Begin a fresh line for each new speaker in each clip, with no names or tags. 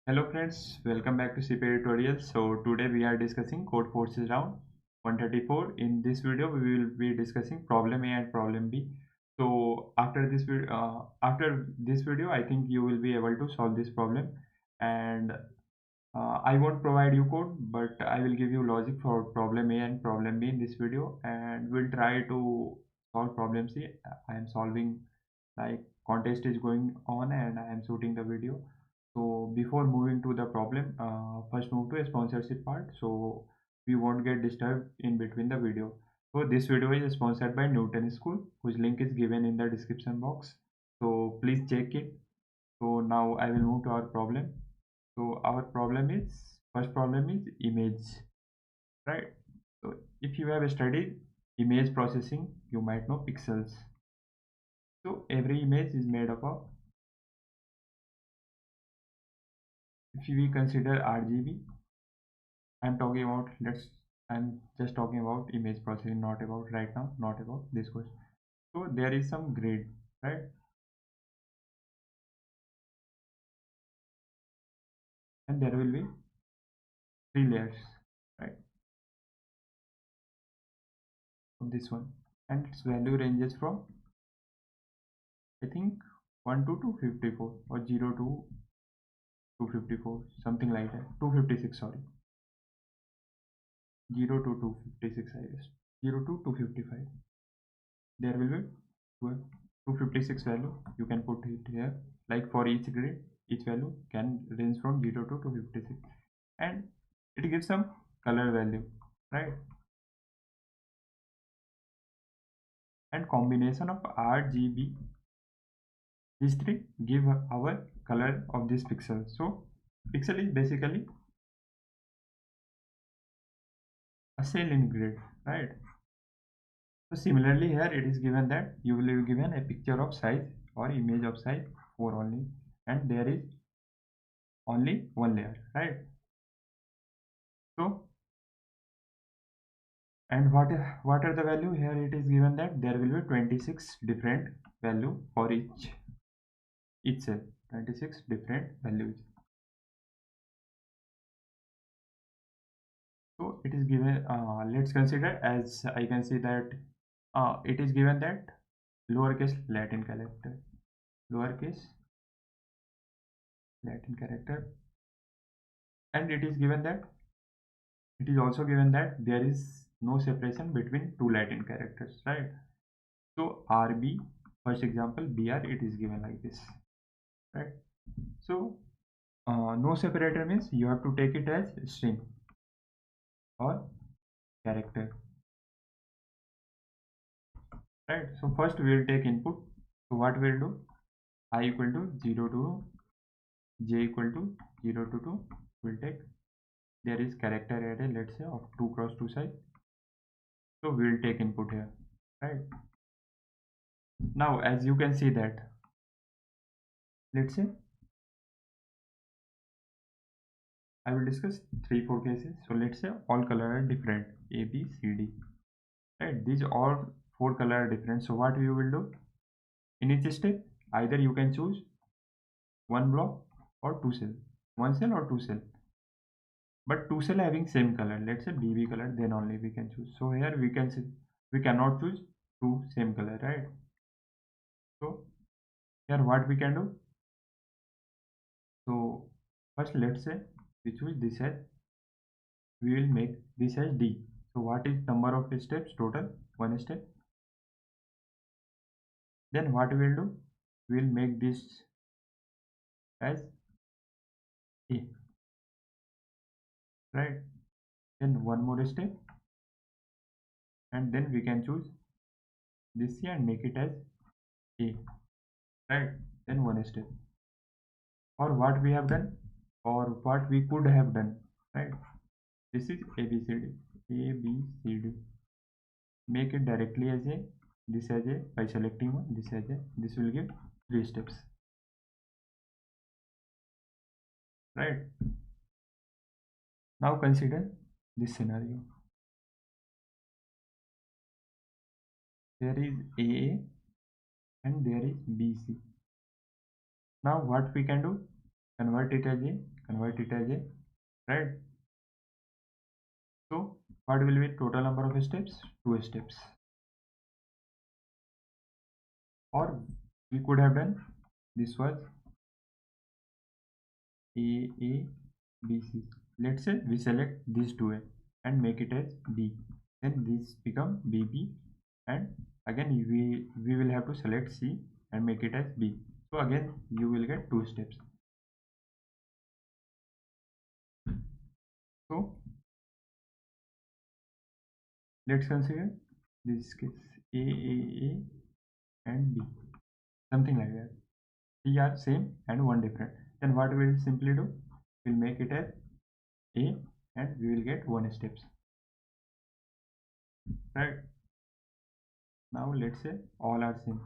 Hello friends, welcome back to CP tutorial. So today we are discussing Codeforces round 134. In this video we will be discussing problem A and problem B. So after this video I think you will be able to solve this problem, and I won't provide you code, but I will give you logic for problem A and problem B in this video, and we'll try to solve problem C. I am solving, like, contest is going on and I am shooting the video. So before moving to the problem, first move to a sponsorship part, so we won't get disturbed in between the video. So this video is sponsored by Nutanix School, whose link is given in the description box. So please check it. So now I will move to our problem. So our first problem is image, right? So if you have studied image processing, you might know pixels. So every image is made up of, if we consider RGB, I'm just talking about image processing, not about right now, not about this question. So there is some grid, right? And there will be 3 layers, right? Of this one, and its value ranges from, I think, 1 to 254 or 0 to 254, something like that. 256, sorry. 0 to 256, I guess. 0 to 255. There will be 256 value. You can put it here. Like for each grid, each value can range from 0 to 256. And it gives some color value, right? And combination of RGB, these three give our color of this pixel. So pixel is basically a cell in grid, right? So similarly here it is given that you will be given a picture of size or image of size 4 only, and there is only one layer, right? So, and what are the value here? It is given that there will be 26 different value for each cell, 26 different values. So it is given, let's consider, as I can see that it is given that lowercase Latin character, lowercase Latin character, and it is given that it is also given that there is no separation between two Latin characters, right? So RB, first example BR, it is given like this, right? So no separator means you have to take it as string or character, right? So first we will take input. So what we'll do, I equal to 0 to j equal to 0 to 2, we'll take, there is character array, let's say, of 2 cross 2 size. So we will take input here, right? Now as you can see that, let's say I will discuss 3-4 cases. So let's say all color are different, A, B, C, D, right? These all 4 color are different. So what you will do in each step, either you can choose one block or two cell, one cell or two cell, but two cell having same color, let's say BB color, then only we can choose. So here we can see we cannot choose two same color, right? So here what we can do, so first let's say we choose this as, we will make this as D. So what is number of steps total? One step. Then what we will do, we will make this as A, right? Then one more step, and then we can choose this C and make it as A, right? Then one step. Or what we have done, or what we could have done, right? This is ABCD. Make it directly as A, this as A, by selecting one, this as A. This will give 3 steps, right? Now consider this scenario. There is AA and there is BC. Now what we can do, convert it as a convert it as a, right? So what will be total number of steps? 2 steps. Or we could have done, this was A, B, C. Let's say we select these two and make it as B. Then this become BB, and again we will have to select C and make it as B. So again you will get 2 steps. So let's consider this case A and B, something like that. Three are same and one different. Then what we will simply do, we'll make it as A and we will get 1 steps, right? Now let's say all are same,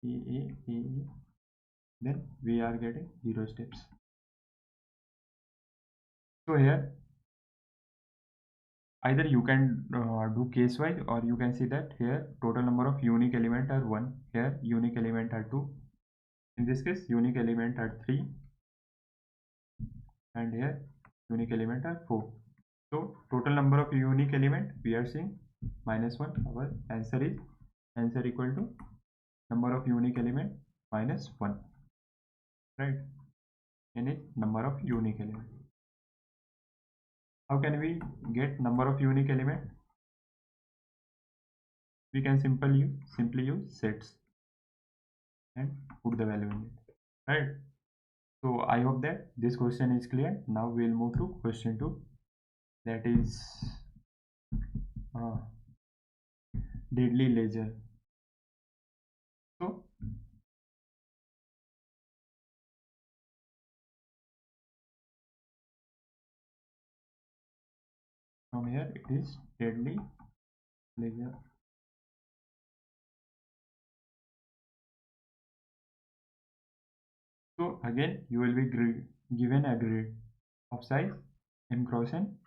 A, then we are getting 0 steps. So here either you can do case wise, or you can see that here total number of unique element are 1, here unique element are 2, in this case unique element are 3, and here unique element are 4. So total number of unique element we are seeing -1. Our answer equal to number of unique element -1, right? N is number of unique element. How can we get number of unique element? We can simply use sets and put the value in it, right? So I hope that this question is clear. Now we'll move to question 2, that is deadly ledger. So from here it is deadly ledger. So again you will be given a grid of size m cross n,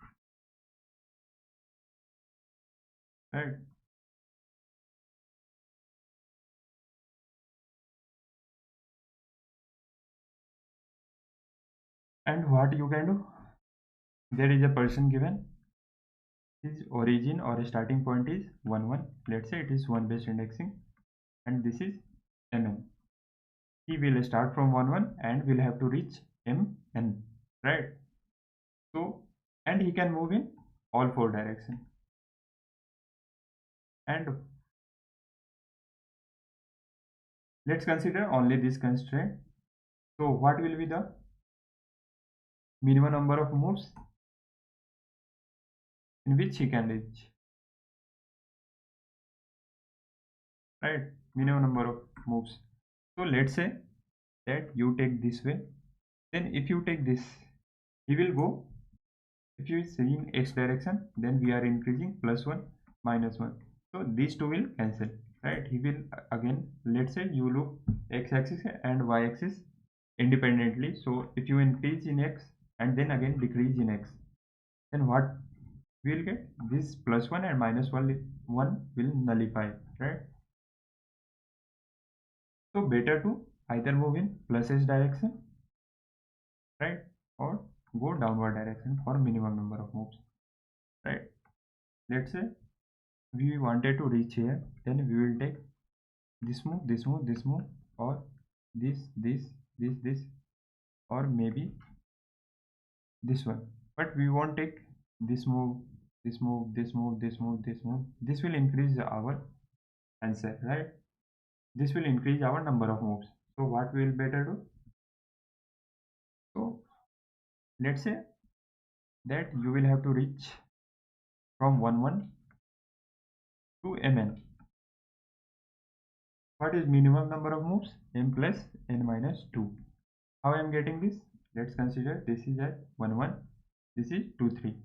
right? And what you can do, there is a person given, his origin or starting point is 1 1. Let's say it is 1 based indexing, and this is mm. He will start from 1 1 and will have to reach mn, right? So and he can move in all 4 directions. And let's consider only this constraint. So what will be the minimum number of moves in which he can reach, right? Minimum number of moves. So let's say that you take this way, then if you take this, he will go, if you see in x direction, then we are increasing +1 -1, so these two will cancel, right? He will again, let's say you look x-axis and y-axis independently. So if you increase in x and then again decrease in x, then what we will get, this +1 and -1 will nullify, right? So better to either move in +s direction, right, or go downward direction for minimum number of moves, right? Let's say we wanted to reach here, then we will take this move, this move, this move, or this, or maybe this one, but we won't take this move, this move, this move, this move, this move. This will increase our answer, right? This will increase our number of moves. So what we will better do, so let's say that you will have to reach from 1 1 to mn. What is minimum number of moves? M plus n minus 2. How I am getting this? Let's consider this is at 1 1, this is 2 3,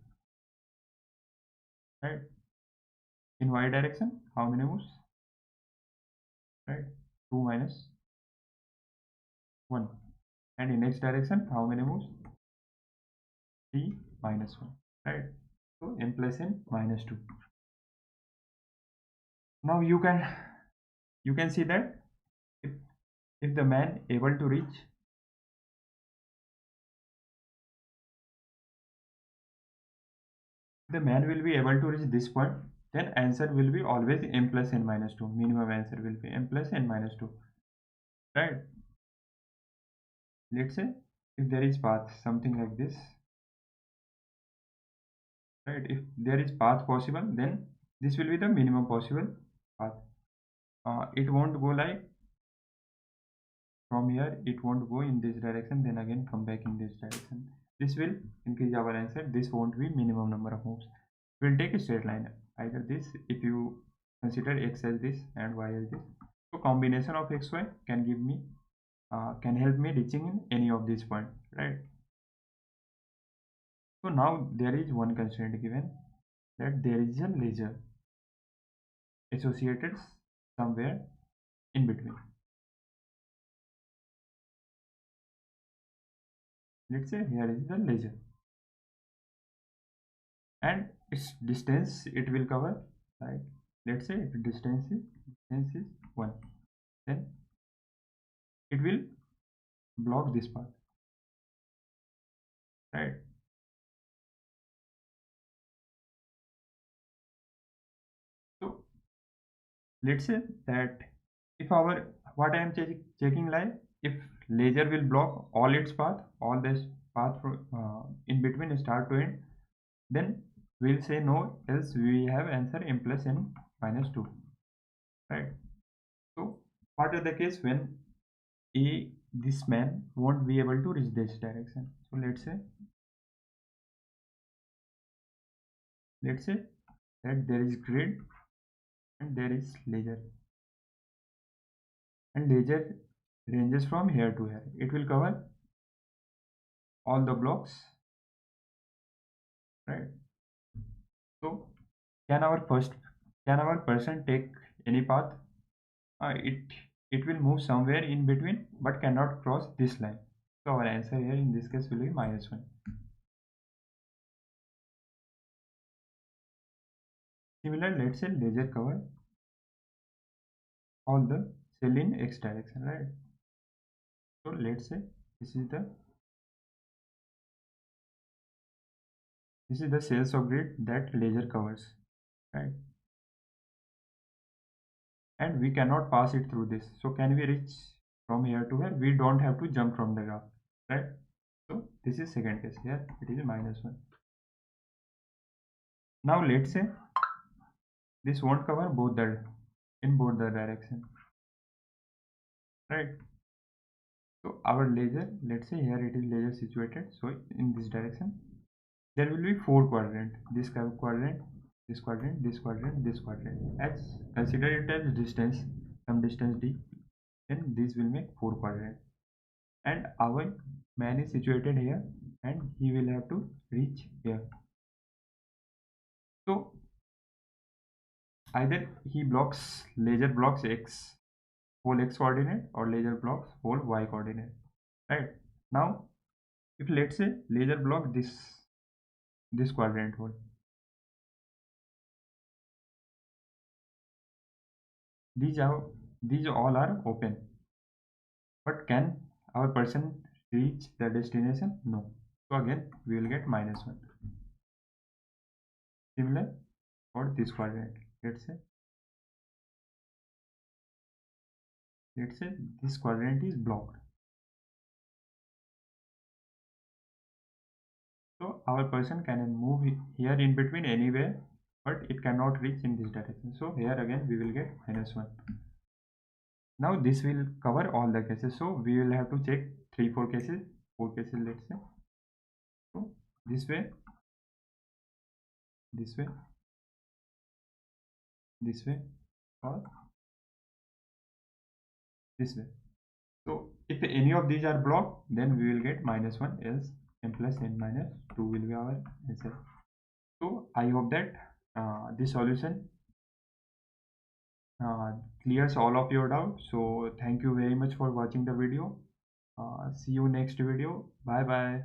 right? In y direction, how many moves, right? 2 minus 1. And in x direction, how many moves? 3 minus 1, right? So m plus n minus 2. Now you can see that if the man able to reach the man will be able to reach this point, then answer will be always m plus n minus 2. Minimum answer will be m plus n minus 2, right? Let's say if there is path something like this, right? If there is path possible, then this will be the minimum possible path. It won't go like from here, it won't go in this direction, then again come back in this direction. This will increase our answer. This won't be minimum number of moves. We'll take a straight line, either this, if you consider x as this and y as this. So combination of x, y can give me can help me reaching in any of these points, right? So now there is one constraint given, that there is a ledger associated somewhere in between. Let's say here is the ledger, and its distance it will cover, like let's say the distance is 1, then it will block this path, right? So let's say that if our what I am checking, like if ledger will block all its path, all this path in between start to end, then we'll say no, else we have answer m plus n minus 2, right? So what is the case when this man won't be able to reach this direction? So let's say that there is grid and there is ledger, and ledger ranges from here to here. It will cover all the blocks, right? So can our person take any path? It will move somewhere in between but cannot cross this line. So our answer here in this case will be -1. Similar, let's say ledger cover all the cell in x direction, right? So let's say this is the cells of grid that ledger covers, right? And we cannot pass it through this. So can we reach from here to here? We don't have to jump from the graph, right? So this is second case. Here it is -1. Now let's say this won't cover in both the direction, right? So our ledger, let's say here it is ledger situated, so in this direction there will be 4 quadrant, this quadrant, this quadrant, this quadrant, this quadrant. As consider it as distance, some distance d, then this will make 4 quadrant, and our man is situated here and he will have to reach here. So either ledger blocks x whole x coordinate, or ledger blocks whole y coordinate, right? Now if let's say ledger block this quadrant whole, these all are open, but can our person reach the destination? No. So again we will get -1. Similar for this quadrant, let's say this quadrant is blocked, so our person can move here in between anywhere, but it cannot reach in this direction. So here again we will get -1. Now this will cover all the cases, so we will have to check 4 cases, let's say. So this way, this way, this way, or this way. So if any of these are blocked, then we will get -1, else m plus n minus 2 will be our answer. So I hope that this solution clears all of your doubts. So thank you very much for watching the video. See you next video. Bye bye.